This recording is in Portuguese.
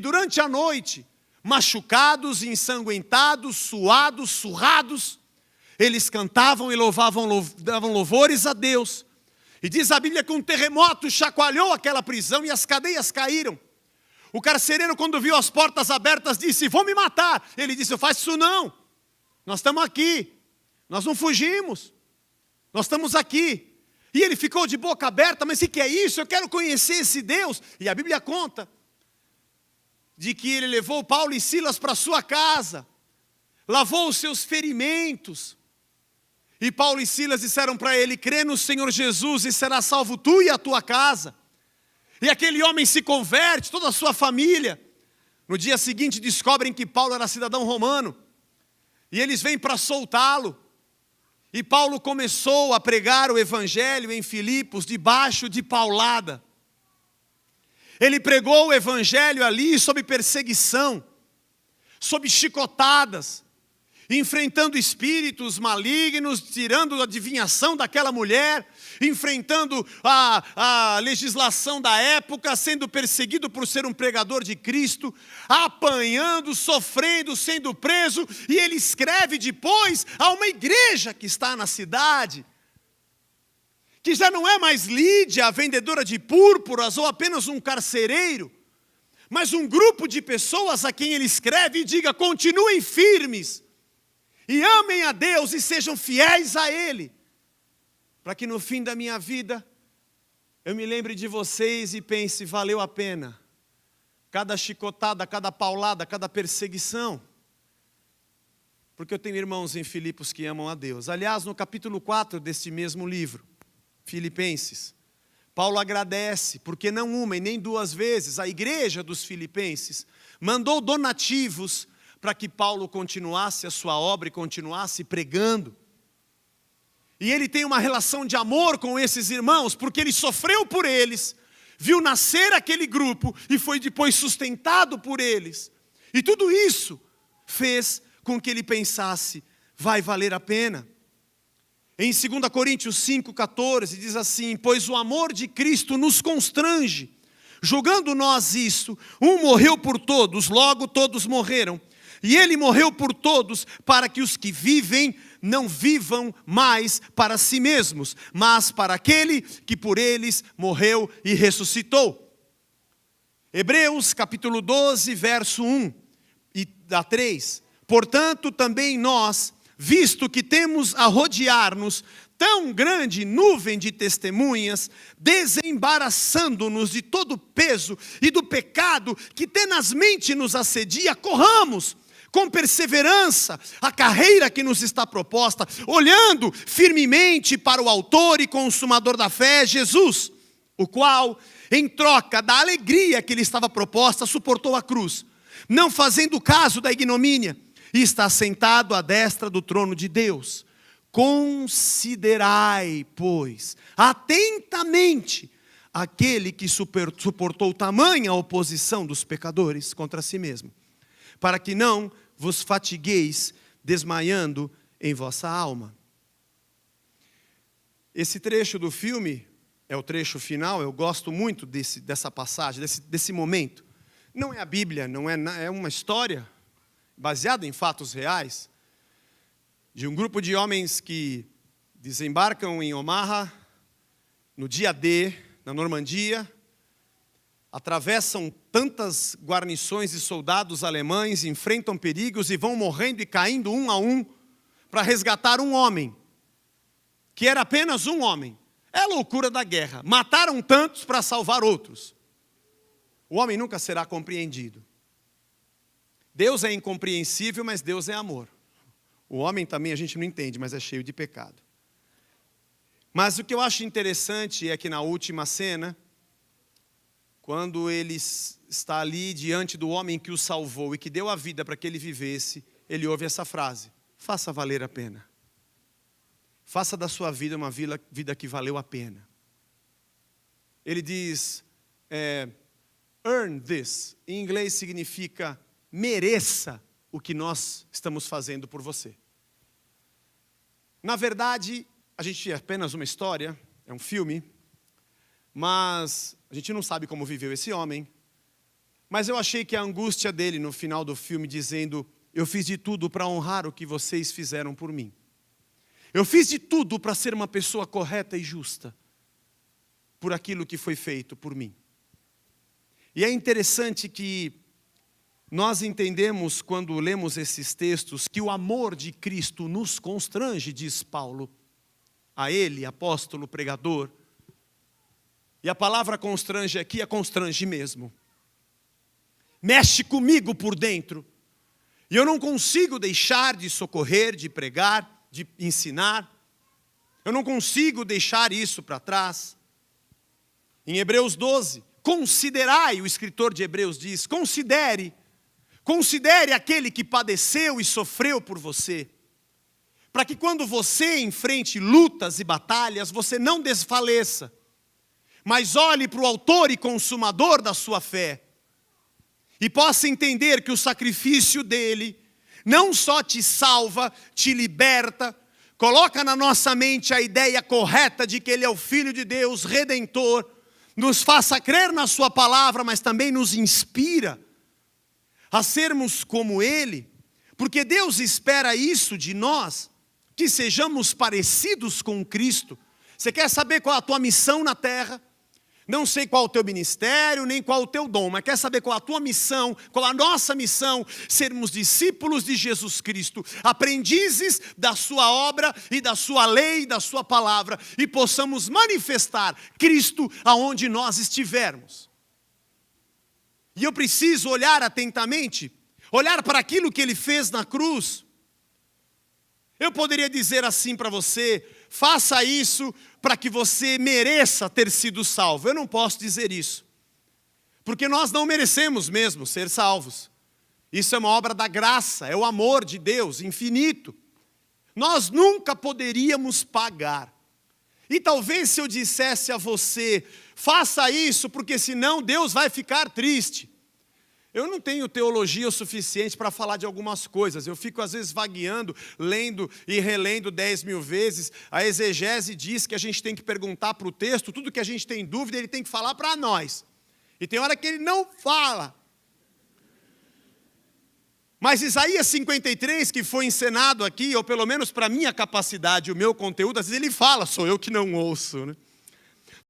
durante a noite, machucados, ensanguentados, suados, surrados, eles cantavam e davam louvores a Deus. E diz a Bíblia que um terremoto chacoalhou aquela prisão e as cadeias caíram. O carcereiro, quando viu as portas abertas, disse: vão me matar. Ele disse: eu faço isso não. Nós estamos aqui. Nós não fugimos. Nós estamos aqui. E ele ficou de boca aberta: mas o que é isso? Eu quero conhecer esse Deus. E a Bíblia conta de que ele levou Paulo e Silas para sua casa, lavou os seus ferimentos. E Paulo e Silas disseram para ele: crê no Senhor Jesus e será salvo tu e a tua casa. E aquele homem se converte, toda a sua família. No dia seguinte descobrem que Paulo era cidadão romano. E eles vêm para soltá-lo. E Paulo começou a pregar o evangelho em Filipos, debaixo de paulada. Ele pregou o evangelho ali sob perseguição, sob chicotadas, enfrentando espíritos malignos, tirando a adivinhação daquela mulher, enfrentando a legislação da época, sendo perseguido por ser um pregador de Cristo, apanhando, sofrendo, sendo preso. E ele escreve depois a uma igreja que está na cidade, que já não é mais Lídia, a vendedora de púrpuras, ou apenas um carcereiro, mas um grupo de pessoas a quem ele escreve e diga: continuem firmes, e amem a Deus e sejam fiéis a Ele, para que no fim da minha vida, eu me lembre de vocês e pense: valeu a pena, cada chicotada, cada paulada, cada perseguição, porque eu tenho irmãos em Filipos que amam a Deus. Aliás, no capítulo 4 deste mesmo livro, Filipenses, Paulo agradece, porque não uma e nem duas vezes, a igreja dos filipenses mandou donativos para que Paulo continuasse a sua obra e continuasse pregando. E ele tem uma relação de amor com esses irmãos, porque ele sofreu por eles, viu nascer aquele grupo e foi depois sustentado por eles. E tudo isso fez com que ele pensasse: vai valer a pena. Em 2 Coríntios 5,14 diz assim: pois o amor de Cristo nos constrange, julgando nós isto, um morreu por todos, logo todos morreram. E ele morreu por todos, para que os que vivem não vivam mais para si mesmos, mas para aquele que por eles morreu e ressuscitou. Hebreus capítulo 12, verso 1 e 3. Portanto, também nós, visto que temos a rodear-nos tão grande nuvem de testemunhas, desembaraçando-nos de todo o peso e do pecado que tenazmente nos assedia, corramos com perseverança a carreira que nos está proposta, olhando firmemente para o autor e consumador da fé, Jesus, o qual, em troca da alegria que lhe estava proposta, suportou a cruz, não fazendo caso da ignomínia, e está sentado à destra do trono de Deus. Considerai, pois, atentamente aquele que suportou tamanha oposição dos pecadores contra si mesmo, para que não vos fatigueis desmaiando em vossa alma. Esse trecho do filme é o trecho final. Eu gosto muito dessa passagem, desse momento. Não é a Bíblia, é uma história baseada em fatos reais, de um grupo de homens que desembarcam em Omaha, no dia D, na Normandia, atravessam tantas guarnições e soldados alemães, enfrentam perigos e vão morrendo e caindo um a um, para resgatar um homem, que era apenas um homem. É a loucura da guerra, mataram tantos para salvar outros. O homem nunca será compreendido. Deus é incompreensível, mas Deus é amor. O homem também a gente não entende, mas é cheio de pecado. Mas o que eu acho interessante é que na última cena, quando ele está ali diante do homem que o salvou e que deu a vida para que ele vivesse, ele ouve essa frase: faça valer a pena. Faça da sua vida uma vida que valeu a pena. Ele diz, earn this. Em inglês significa mereça o que nós estamos fazendo por você. Na verdade, a gente é apenas uma história, é um filme, mas a gente não sabe como viveu esse homem. Mas eu achei que a angústia dele no final do filme dizendo: eu fiz de tudo para honrar o que vocês fizeram por mim. Eu fiz de tudo para ser uma pessoa correta e justa por aquilo que foi feito por mim. E é interessante que nós entendemos, quando lemos esses textos, que o amor de Cristo nos constrange, diz Paulo, a ele, apóstolo, pregador. E a palavra constrange aqui é constrange mesmo. Mexe comigo por dentro. E eu não consigo deixar de socorrer, de pregar, de ensinar. Eu não consigo deixar isso para trás. Em Hebreus 12, considerai, o escritor de Hebreus diz, considere aquele que padeceu e sofreu por você, para que quando você enfrente lutas e batalhas, você não desfaleça, mas olhe para o autor e consumador da sua fé, e possa entender que o sacrifício dele não só te salva, te liberta, coloca na nossa mente a ideia correta de que ele é o Filho de Deus, Redentor, nos faça crer na sua palavra, mas também nos inspira a sermos como ele, porque Deus espera isso de nós, que sejamos parecidos com Cristo. Você quer saber qual é a tua missão na terra? Não sei qual é o teu ministério, nem qual é o teu dom, mas quer saber qual é a tua missão, qual é a nossa missão? Sermos discípulos de Jesus Cristo, aprendizes da sua obra e da sua lei e da sua palavra, e possamos manifestar Cristo aonde nós estivermos. E eu preciso olhar atentamente, olhar para aquilo que ele fez na cruz. Eu poderia dizer assim para você: faça isso para que você mereça ter sido salvo. Eu não posso dizer isso, porque nós não merecemos mesmo ser salvos. Isso é uma obra da graça, é o amor de Deus infinito. Nós nunca poderíamos pagar. E talvez se eu dissesse a você: faça isso, porque senão Deus vai ficar triste. Eu não tenho teologia o suficiente para falar de algumas coisas. Eu fico às vezes vagueando, lendo e relendo 10.000 vezes. A exegese diz que a gente tem que perguntar para o texto, tudo que a gente tem dúvida, ele tem que falar para nós. E tem hora que ele não fala. Mas Isaías 53, que foi encenado aqui, ou pelo menos para a minha capacidade, o meu conteúdo, às vezes ele fala, sou eu que não ouço, né?